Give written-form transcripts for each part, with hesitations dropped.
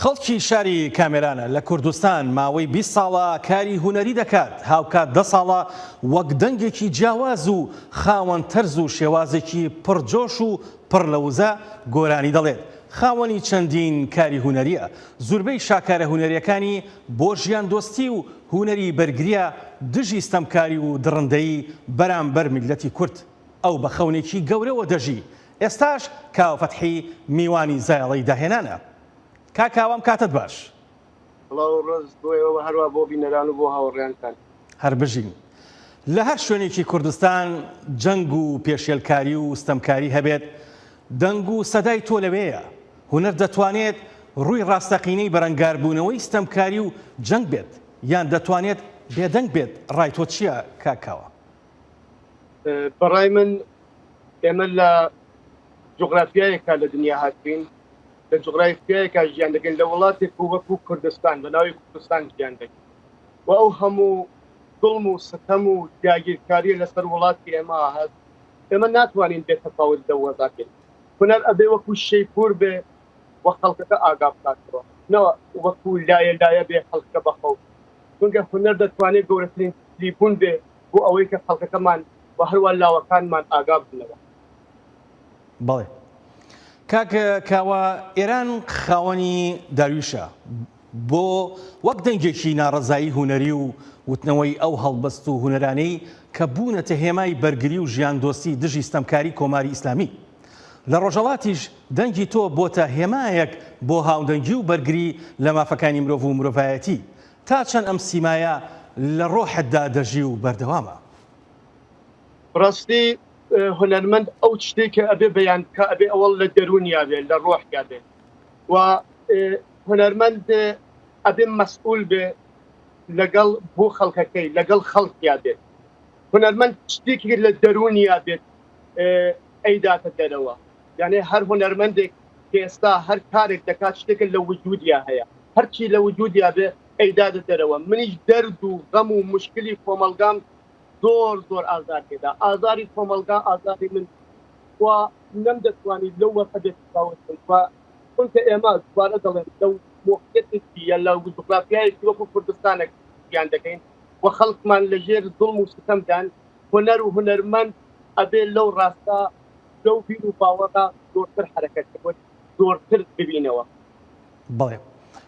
خەڵکی شاری کامێرانە لە کوردستان ماوەی 20 ساڵە کاری هونەری دەکات. هاوکات 10 ساڵە وەک دەنگێکی جیاواز و خاوەن تەرز و شێوازێکی پڕجۆش و پڕ لە وزە گۆرانی دەڵێت. خاوەنی چەندین کاری هونەریە. زۆربەی شاکارە هونەریەکانی بۆ ژیان دۆستی و هونەری بەرگریە دژی ستەمکاری و دڕندەیی بەرامبەر میلەتی کورد. ئەو بە خەونێکی گەورەوە دەژی. ئێستاش کاوە فەتحی میوانی زایڵەی داهێنانە. کاکاوام کاتت باش. ڕۆژ دوێەوە هەروە بۆ بینەران و بۆ هاوڕێیانتان هەر بژین. لە هەر شوێنێکی کوردستان جەنگ و پێشێلکاری و ستەمکاری هەبێت، دەنگ و سەدای تۆ لەوەیە. هونەر دەتوانێت ڕووی ڕاستەقینەی بەرەنگاربوونەوەی ستەمکاری و جەنگ بێت، یان دەتوانێت بێدەنگ بێت. ڕای تۆ چییە کاکاوە؟ بەڕای من ئێمە لە جوغرافیایەکە لە دنیا هاتوین، لە جوغرافیایەکە ژیان دەکەین، لە وڵاتێک وەکو کوردستان بە ناوی کوردستان ژیان دەکەین و ئەو هەموو دڵم و ستەم و داگیرکاری لەسەر وڵاتی ئێمە هات. ئێمە ناتوانین بێتەفاوت لە وەزاکەین. هونەر ئەبێ وەکو شەیپور بێ و خەڵکەکە ئاگا بکاتەوە، نەوە وەکو لایە بێ خەڵکەکە بەخەوت. چونکە هونەر دەتوانێت گەورەترین تلیفۆن بێ بۆ ئەوەی کە خەڵکەکەمان و هەروە لاوەکانمان ئاگا بنەوە. بەڵێ کاکاوە، ئێران خاوەنی داریوشە بۆ وەک دەنگێکی ناڕەزایی هونەری و وتنەوەی ئەو هەڵبەست و هونەرانەی کە بوونەتە هێمای بەرگری و ژیان دۆستی دژی ستەمکاری کۆماری ئیسلامی. لە ڕۆژەڵاتیش دەنگی تۆ بۆتە هێمایەک بۆ هاودەنگی و بەرگری لە مافەکانی مرۆڤ و مرۆڤایەتی. تا چەند ئەم سیمایە لە ڕۆحتدا دەژی و بەردەوامە؟ ڕاستی هونەرمەند ئەو شتێکە ئەبێ بەیان بکە ئەبێ ئەوەڵ لە دەرونیا بێ، لە ڕۆحیا بێ و هونەرمەند ئەبێ مەسئول بێ لەگەڵ بۆ خەڵکەکەی لەگەڵ خەڵکیا بێت. هونەرمەند شتێکی لە دەرونیا بێت ئەیداتە دەرەوە. یعنی هەر هونەرمەندێک کە ئێستا هەر کارێک دەکات شتێکە لە وجودیا هەیە، هەرچی لە وجودیا بێ ئەیداتە دەرەوە. منیش دەرد و غەم و مشکلی کۆمەلگام زۆر ئازار پێدا. ئازاری کۆمەلگا ئازاری من و نەم دەتوانیت لەو وەقە بێتفاوت بن. چونکە ئێمە دوبارە دەڵێن لەو موقعیەتێکی یا لە جوغرافیایەکی وەکو کوردستانێک ژیان دەکەین و خەڵکمان لەژێر زوڵم و ستەمدان. هونەر و هونەرمەند ئەبێ لەو ڕاستە لەو بیر و باوەڕا زۆرتر حرەکەت بکات، زۆرتر ببینەوە. بەڵێ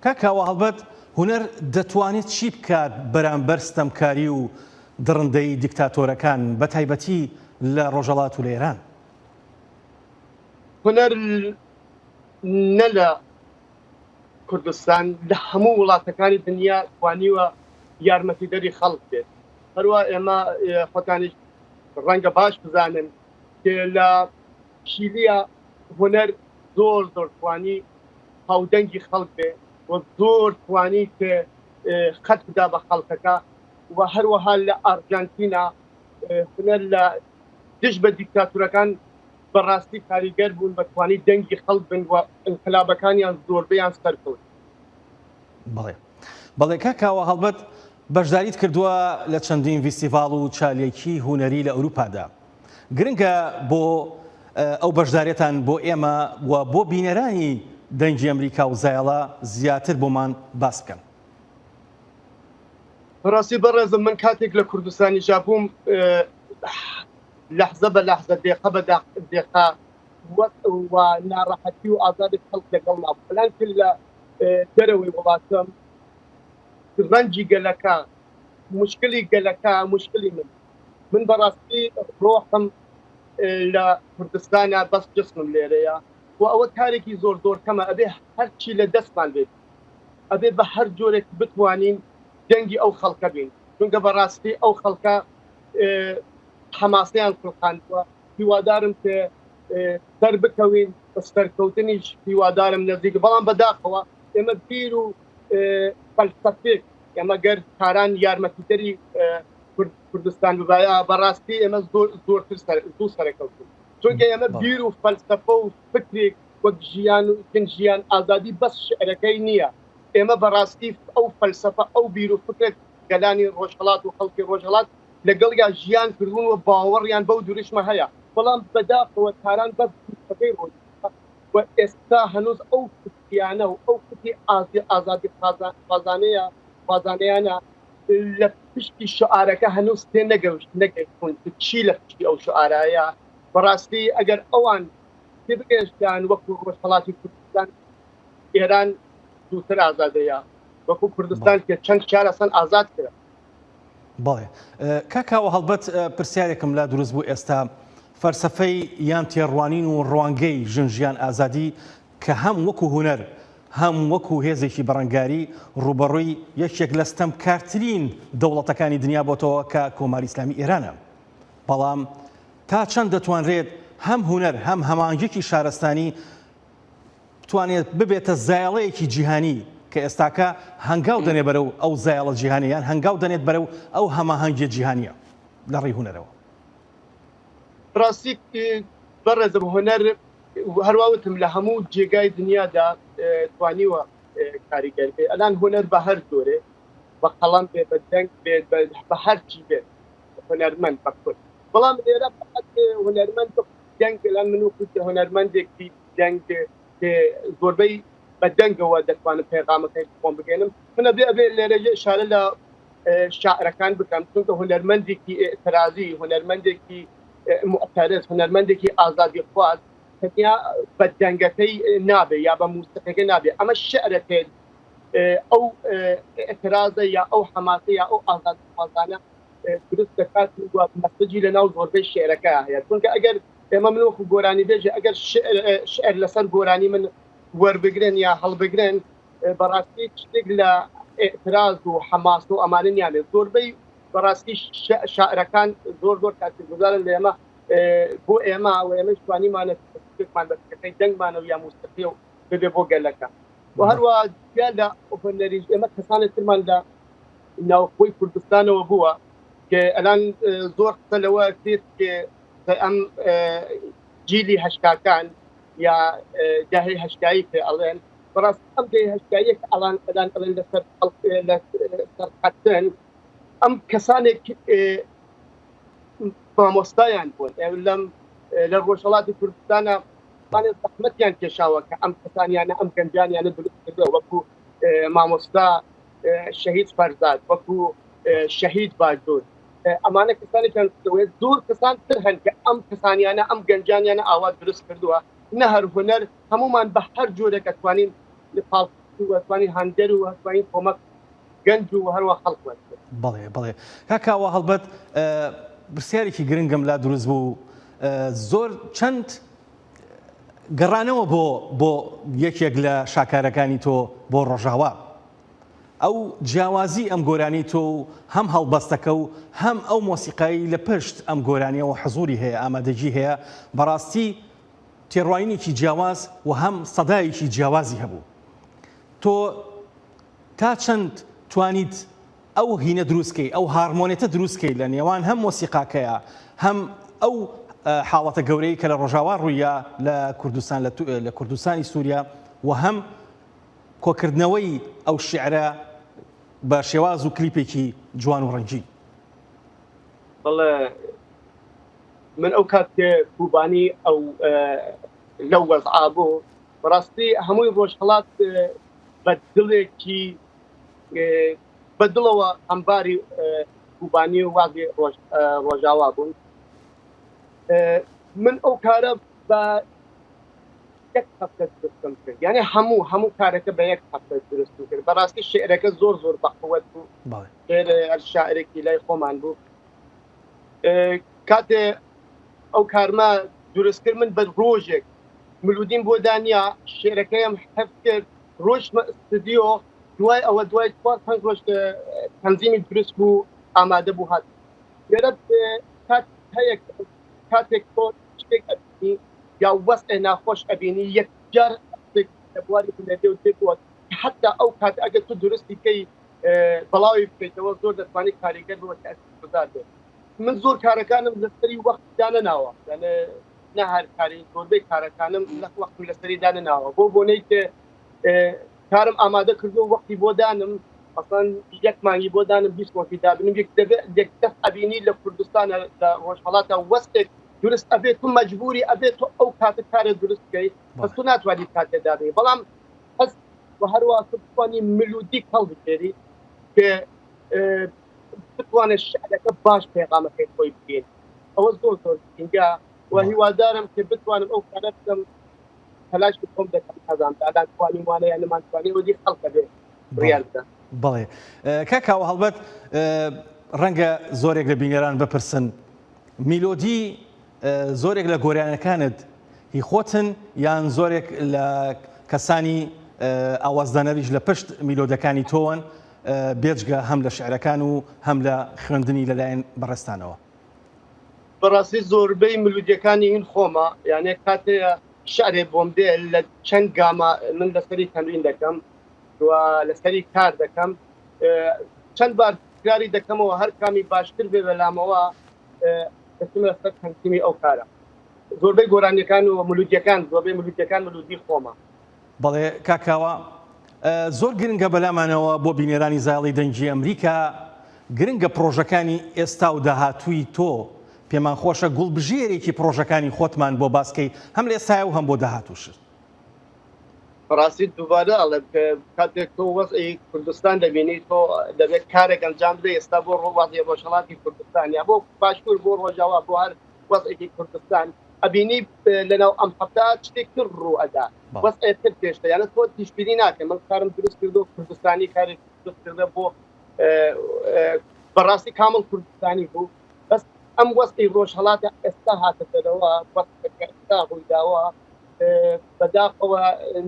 کاکاوە، هەڵبەت هونەر دەتوانێت چی بکات بەرامبەر ستەمکاری و دڕندەی دیکتاتۆرەکان بە تایبەتی لە ڕۆژەڵات و لە ئێران؟ هونەر نە لە کوردستان، لە هەموو وڵاتەکانی دنیا توانیوە یارمەتیدەری خەڵک بێت. هەروە ئێمە خۆتانیش ڕەنگە باش بزانن کە لە شیلیا هونەر زۆر توانی هاودەنگی خەڵک بێ و زۆر توانی کە خەت بدا بە خەڵکەکە و هەروەها لە ئەرجەنتینا هونەر لە دژ بە دیکتاتورەکان بەڕاستی کاریگەر بوون، بەتوانی دەنگی خەڵک بن و ئینقلابەکانیان زۆربەیان سەرکەوت. بەڵێ کاکاوە، هەڵبەت بەشداریت کردووە لە چەندین فیستیڤاڵ و چالێکی هونەری لە ئەوروپادا. گرنگە بۆ ئەو بەشداریەتان بۆ ئێمە و بۆ بینەرانی دەنگی ئەمریکا و زایڵە زیاتر بۆمان باس بکەن. ڕاستی بەڕێزم، من کاتێک لە کوردستانی ژابووم لەحزە بە لەحزە دێقە بە دێقە و ناڕەحەتی و ئازادی خەڵک لەگەڵ مابوو. فلان کرد لە دەرەوەی وڵاتم ڕەنجی گەلەکە، مشکلی گەلەکە، مشکلی من بەڕاستی ڕۆحم لە کوردستانە، بەس جسمم لێرەیە و ئەوە کارێکی زۆر کەمە. ئەبێ هەرچی لە دەستمان بێت، ئەبێ بە هەر جۆرێک بتوانین دەنگی ئەو خەڵکە بین. چونکە بەڕاستی ئەو خەڵکە حەماسەیان قورقاندووە. هیوادارم کە سەر بکەوین، بە سەرکەوتنیش هیوادارم نزیک. بەڵام بەداخەوە ئێمە بیر و فەلسەفێک ئێمە گەر کاران یارمەتیدەری کوردستان ببایە، بەڕاستی ئێمە زۆرتر زوو سەرکەوتین. چونکە ئێمە بیر و فەلسەفە و فکرێک وەک ژیان و ژیان ئازادی بەس شعرەکەی نییە. ئێمە بەڕاستی ئەو فەلسەفە ئەو بیر و فکرێک گەلانی ڕۆژهەڵات و خەڵکی ڕۆژهەڵات لەگەڵ یا ژیان کردوون و باوەڕیان بەو دوورشمە هەیە. بەڵام بەداخەوە کاران بەس ڕۆژ و ئێستا هەنووز ئەو کوتیانە و ئەو کوتی ئازادی خازانەیانە لە پشتی شعارەکە هەنووز تێ نەگەیشتون چی لە پشتی ئەو شعارایە. بەڕاستی ئەگەر ئەوان تێ بگەشتیان وەکو ڕۆژهەڵاتی کوردستان ئێران زووتر ئازادەیە، وەکو کوردستان کە چەند جارەسەن ئازاد کرا. بەڵێ کاکاوە هەڵبەت پرسیارێکم لا دروست بوو ئێستا فەرسەفەی یان تێڕوانین و ڕوانگەی ژنجیان ئازادی کە هەم وەکو هونەر هەم وەکو هێزێکی بەڕەنگاری ڕوبەڕووی یەکێک لە ستەمکارترین دەوڵەتەکانی دنیا بۆتەوە کە کۆماری ئیسلامی ئێرانە. بەڵام تا چەند دەتوانرێت هەم هونەر هەم هەمانگێکی شارستانی بتوانێت ببێتە زایاڵەیەکی جیهانی کە ئێستاکە هەنگاو دەنێ بەرەو ئەو زایاڵە جیهانیان هەنگاو دەنێت بەرەو ئەو هەماهەنگیە جیهانیە لە ڕێی هونەرەوە. ڕاستی بەڕێزم هونەر هەروەوتم لە هەموو جێگای دنیادا توانیوە کاریگەر بێ. ئەلان هونەر بە هەر جۆرێ، بە قەڵەم بێ، بە دەنگ بێت، بە هەرچی بێت هونەرمەند بەکورد. بەڵام ئێرە فقط هونەرمەند دەنگ لەن من وکوت هونەرمەندێکی دەنگ زۆربەی بە دەنگەوە دەتوانم پێغامەکەی خۆم بگەێنم. منە بێ لێرەجە ئشارە لە شاعرەکان بکەم، چونکە هونەرمەندێکی ئێعترازی، هونەرمەندێکی معتەرض، هونەرمەندێکی ئازادی خواز تەنیا بە دەنگەکەی نابێ یا بە موسیقیەکە نابێ. ئەمە شعرەکەت ئەو ئێعترازە یا ئەو حەماسە یا ئەو ئازادی خوازانە دروست دەکات و مەسەجی لەناو زۆربەی شعرەکە هەیە. چونکە ئەگەر ئێمە من وەکو گۆرانی بێژە ئەگەر شعر لەسەر گۆرانی من وەربگرن یا هەڵبگرن، بەڕاستی شتێک لە ئێعتراز و حەماس و ئەمانیانێ زۆربەی بەڕاستی شاعرەکان زۆر تاثیرگوزارن لە ئێمە بۆ ئێمە و ئێمەش توانیمانە مان بەکەی دەنگمانە و یا موسیقی و ببێ بۆ گەلەکە. و هەروە جیا لە هونەریش ئێمە کەسانێک ترمان لە ناوخۆی کوردستانەوە بووە کە ئەلان زۆر قسە لەوە کرد کە ئەم جیلی هەشتاکان یا داهەی هەشتایی پێ ئەڵێن، بەڕاستی ئەم داهەی هەشتاییەک ئەڵان لەسەر خەتن ئەم کەسانێک مامۆستایان بوون لە ڕۆژهەڵاتی کوردستانە زەحمەتیان کێشاوە کە ئەم کەسانیانە ئەم گەنجانیانە دروست کردووە، وەکو مامۆستا شەهید فەرزاد، وەکو شەهید باجوور. ئەمانە کەسانێکیان زۆر کەسان تر هەن کە ئەم کەسانیانە ئەم گەنجانیانە ئاوا دروست کردووە. نە هەر هونەر، هەمومان بە هەر جۆرێکە توانین توانین هەندەر و توانین کۆمەک گەنج و هەروە خەڵک وەرگرت. بەڵێ کاکاوە هەڵبەت پرسیارێکی گرنگم لا دروست بوو، زۆر چەند گەڕانەوە بۆ یەکێک لە شاکارەکانی تۆ بۆ ڕۆژاوا ئەو جیاوازی ئەم گۆرانی تۆ هەم هەڵبەستەکە و هەم ئەو مۆسیقایی لە پشت ئەم گۆرانیەوە حەزوری هەیە، ئامادەجی هەیە، بەڕاستی تێڕوانینێکی جیاواز و هەم سەدایەکی جیاوازی هەبوو. تۆ تا چەند توانیت ئەو هینە دروستکەی، ئەو هارمۆنێتە دروستکەی لە نێوان هەم مۆسیقاکەیە هەم ئەو حاڵەتە گەورەی کە لە ڕۆژاوا ڕوویە لە کوردستانی سووریا و هەم کۆکردنەوەی ئەو شیعرە بە شێواز و کلیپێکی جوان و ڕەنگی؟ بەڵێ من ئەو کاتێ کوبانی ئەو لەو وەزعا بوو، بەڕاستی هەمووی ڕۆژهەڵات بە دڵێکی بەدڵەوە ئەمباری کوبانی و وازی ڕۆژاوا بوون. من ئەو کارە بە یەک هەفتە دروستم کرد، یعنی هەموو کارەکە بە یەک هەفتە دروستم کرد. بەڕاستی شعرەکە زۆر بەقووەت بوو، شاعرێکی لای خۆمان بوو. کاتێ ئەو کارمە دروست کرد من بە ڕۆژێک ملودین بۆ دانیا شعرەکەیم حەفظ کرد، ڕۆژمە ئستودیۆ، دوای ئەوە دوای 4-5 ڕۆژ تەنزیمی دروست بوو، ئامادە بوو هات. لێرە کاتێک تۆ شتێک ئەبینی یا وەستێ ناخۆش ئەبینی یەکجار لە بواری بنەدێ و تێکوە حتا ئەو کات ئەگەر تو درستی کەی بەڵاوی بکەیتەوە زۆر دەتوانێت کاریگەر بووە تەئسیرگوزار بێت. من زۆر کارەکانم لەسەری وەخت دانەناوە، نە هەر کاری زۆربەی کارەکانم وەختی لەسەری دانەناوە بۆ بۆنەی کە کارم ئامادە کردو وەختی بۆ دانم ئەسڵەن یەک مانگی بۆ دانم 20 وەختی دابنم یەک دەست ئەبینی لە کوردستانە لە ڕۆژهەڵاتە وەستێک درست ئەبێت و مەجبوری ئەبێت ئەو کاتە کارێ دروست بکەیت بەس تو ناتوانیت کاتێدا بێ بەڵام هەز و هەروە بتوانی ملودی کەڵ بکێری کە بتوانێت شعرەکە باش پێغامەکەی خۆی بگێت ئەوە زۆر زۆر گرنگە و هیوادارم کە بتوانم ئەو کارە بکەم تەلاش بکۆم دەکەم حەزام دادان توانی وانە یان نەمانتوانی وەدی خەڵکە بێ ڕیان بدەن. بەڵێ کاکاوە هەڵبەت ڕەنگە زۆرێک لە بینەران بپرسن میلۆدی زۆرێک لە گۆرانەکانت هی خۆتن یان زۆرێک لە کەسانی ئاوازدانەریش لە پشت میلۆدەکانی تۆن بێجگە هەم لە شعرەکان و هەم لە خوێندنی لەلایەن بەڕێستانەوە؟ بەڕاستی زۆربەی ملودیەکانی هین خۆمە یانێ کاتەیە شعرێ بۆم دێ لە چەند گامە من لەسەری تەمرین دەکەم و لەسەری کار دەکەم چەند بار تکراری دەکەمەوە هەر کامی باشتر بێ بەلامەوە دەچمە لەسەر تەنظیمی ئەو کارە. زۆربەی گۆرانیەکان و ملودیەکان زۆربەی ملودیەکان ملودی خۆمە. بەڵێ کاکاوە زۆر گرنگە بەلامانەوە بۆ بینێرانی زاڵی دەنگی ئەمریکا گرنگە پرۆژەکانی ئێستا و داهاتووی تۆ پێمان خۆشە گوڵبژێرێکی پرۆژەکانی خۆتمان بۆ باسکەی هەم لە ئێستاە و هەم بۆ داهاتووشت. بەڕاستی دووبارە ئەڵێ کاتێک تۆ وەزعی کوردستان دەبینی تۆ دەبێت کارێک ئەنجام بدەیت ئێستا بۆ ڕۆوازی ڕۆژهەڵاتی کوردستان یا بۆ باشوور بۆ ڕۆژاوا بۆ هەر وەزعێکی کوردستان ئەبینی لەناو ئەم هەفتە شتێکتر ڕوو ئەدا وەزعێتر پێشتە یانە تۆ تیشبینی ناکەم من کارم دروست کردو کوردستانی کارێک دروست کردە بۆ بەڕاستی کامل کوردستانی بوو بەس ئەم وەزعی ڕۆژهەڵاتە ئێستا هاتەدەرەوە وەزعەکە ئێستا ڕوویداوە بەداخەوە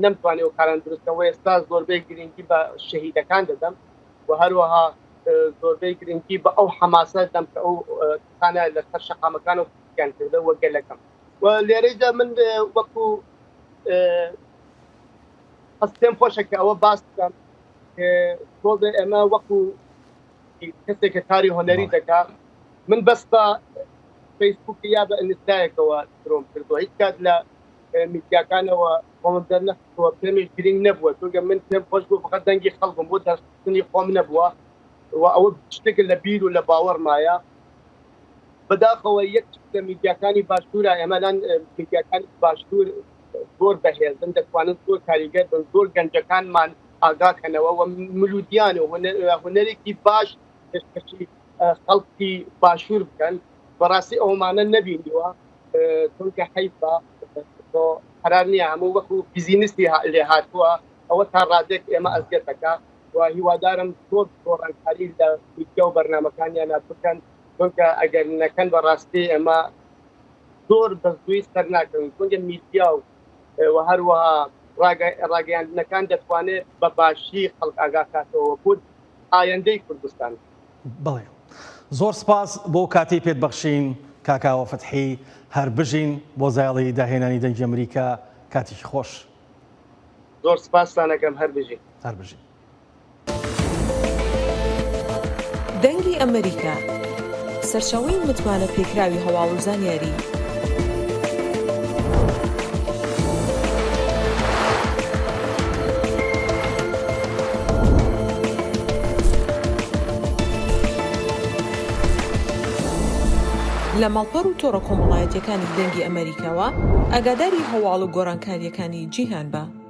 نەمتوانێت و کاران دروستەوە ئێستا زۆربەی گرنگی بە شەهیدەکان دەدەم و هەروەها زۆربەی گرنگی بە ئەو حەماسە دەم کە ئەو کانە لەسەر شەقامەکان و کوردیان کردە وە گەلەکەم و لێرەیدا من وەکو هەستێم خۆشە کە ئەوە باس بکەم تۆزێ ئێمە وەکو کەسێکە کاری هۆنەری دەکات من بەس بە فەیسبووکی یا بە ئینستایەکەوە درۆم کردووە هیچ کات لە میدیاکانەوە خۆم دەرنەخستەوە پێمش گرنگ نەبووە چونکە من پێم خۆش بوو فقط دەنگی خەڵکم بۆ دەرخستنی خۆم نەبووە و ئەوە شتێک لە بیر و لە باوەڕمایە بەداخەوە یەک لە میدیاکانی باشوورە ئێمەلان میدیاکانی باشوور زۆر بەهێزن دەتوانن زۆر کاریگەر بن زۆر گەنجەکانمان ئاگاکەنەوە و ملودیان و هونەرێکی باش پێشکەشی خەڵکی باشوور بکەن بەڕاستی ئەومانە نەبینیوە چونکە حەیفە قرار نییە هەموو وەکو بیزینسی لێ هاتووە ئەوە تا ڕادێک ئێمە ئەزگەتەکە و هیوادارم زۆر گۆڕانکاری لە میدیا و بەرنامەکانیان بکەن چونکە ئەگەر نەکەن بەڕاستی ئێمە زۆر بەزووی سەر ناکەن چونکە میدیا و هەروەها ڕاگەیاندنەکان دەتوانێت بە باشی خەڵک ئاگاکاتەوە بۆ ئایندەی کوردستان. بەڵێ زۆر سپاس بۆ کاتی پێت بەخشین کاکاوە فتحی هەر بژین بۆ زایڵی داهێنانی دەنگی ئەمریکا کاتێکی خۆش. زۆر سپاسانەکەم هەر بژین. هەر بژین. دەنگی ئەمریکا سەرچاوەی متمانە پێکراوی هەواڵ و زانیاری لە ماڵپەڕ و تۆڕە کۆمەڵایەتیەکانی دەنگی ئەمریکاوە ئاگاداری هەواڵ و گۆڕانکاریەکانی جیهان بە.